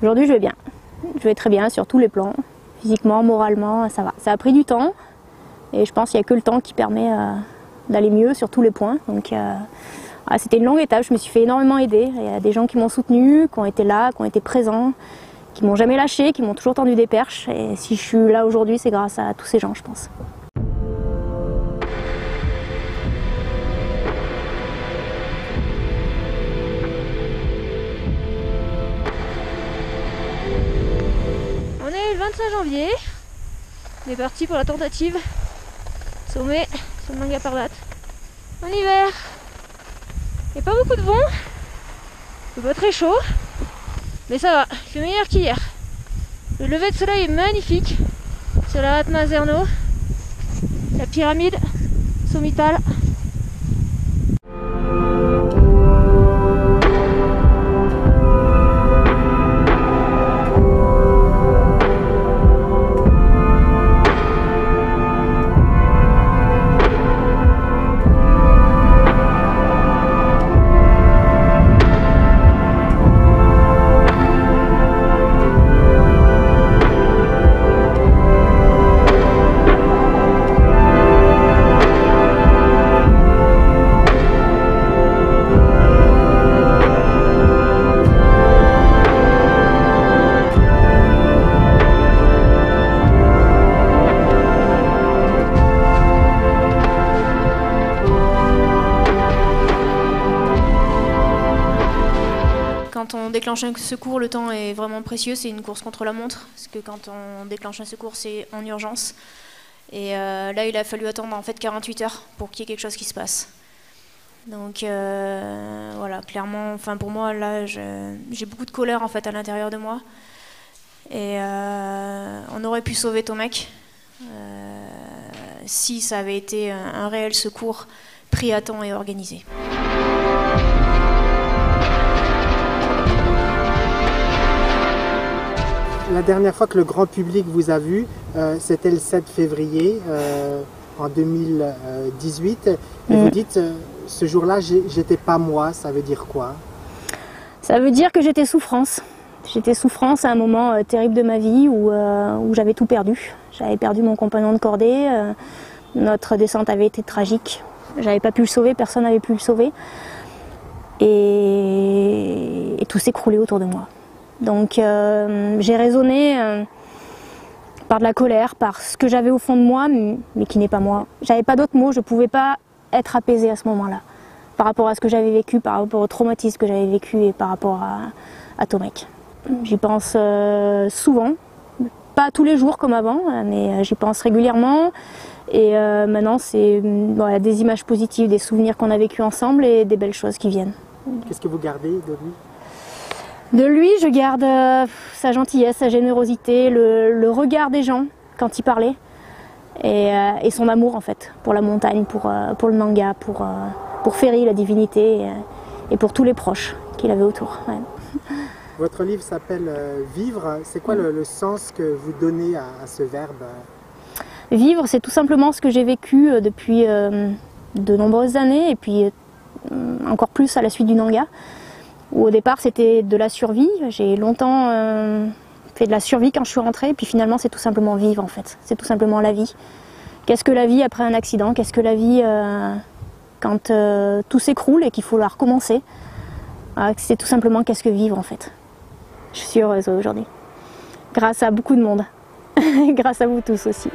Aujourd'hui je vais bien, je vais très bien sur tous les plans, physiquement, moralement, ça va. Ça a pris du temps et je pense qu'il n'y a que le temps qui permet d'aller mieux sur tous les points. Donc c'était une longue étape, je me suis fait énormément aider. Il y a des gens qui m'ont soutenu, qui ont été là, qui ont été présents, qui m'ont jamais lâché, qui m'ont toujours tendu des perches. Et si je suis là aujourd'hui, c'est grâce à tous ces gens, je pense. On est le 25 janvier, on est parti pour la tentative sommet sur le Nanga Parbat. En hiver, il n'y a pas beaucoup de vent, il fait pas très chaud, mais ça va, il fait meilleur qu'hier. Le lever de soleil est magnifique sur la Atma Zerno, la pyramide sommitale. Quand on déclenche un secours, le temps est vraiment précieux, c'est une course contre la montre, parce que quand on déclenche un secours, c'est en urgence. Et là, il a fallu attendre en fait 48 heures pour qu'il y ait quelque chose qui se passe. Donc voilà, clairement, enfin pour moi, là, j'ai beaucoup de colère en fait à l'intérieur de moi. Et on aurait pu sauver Tomek si ça avait été un réel secours pris à temps et organisé. La dernière fois que le grand public vous a vu, c'était le 7 février en 2018. Et vous dites, ce jour-là, j'étais pas moi, ça veut dire quoi? Ça veut dire que j'étais souffrance. J'étais souffrance à un moment terrible de ma vie où j'avais tout perdu. J'avais perdu mon compagnon de cordée, notre descente avait été tragique. J'avais pas pu le sauver, personne n'avait pu le sauver. Et tout s'écroulait autour de moi. Donc j'ai raisonné par de la colère, par ce que j'avais au fond de moi, mais qui n'est pas moi. J'avais pas d'autres mots, je pouvais pas être apaisée à ce moment-là, par rapport à ce que j'avais vécu, par rapport au traumatisme que j'avais vécu et par rapport à Tomek. J'y pense souvent, pas tous les jours comme avant, mais j'y pense régulièrement. Et maintenant, c'est voilà, des images positives, des souvenirs qu'on a vécus ensemble et des belles choses qui viennent. Qu'est-ce que vous gardez de lui? De lui, je garde sa gentillesse, sa générosité, le regard des gens quand il parlait et son amour en fait pour la montagne, pour le Nanga, pour Ferry, la divinité, et pour tous les proches qu'il avait autour. Ouais. Votre livre s'appelle Vivre. C'est quoi le sens que vous donnez à ce verbe? Vivre, c'est tout simplement ce que j'ai vécu depuis de nombreuses années et puis encore plus à la suite du Nanga. Où au départ c'était de la survie, j'ai longtemps fait de la survie quand je suis rentrée, puis finalement c'est tout simplement vivre en fait, c'est tout simplement la vie. Qu'est-ce que la vie après un accident? Qu'est-ce que la vie quand tout s'écroule et qu'il faut la recommencer? C'est tout simplement qu'est-ce que vivre en fait. Je suis heureuse aujourd'hui, grâce à beaucoup de monde, grâce à vous tous aussi.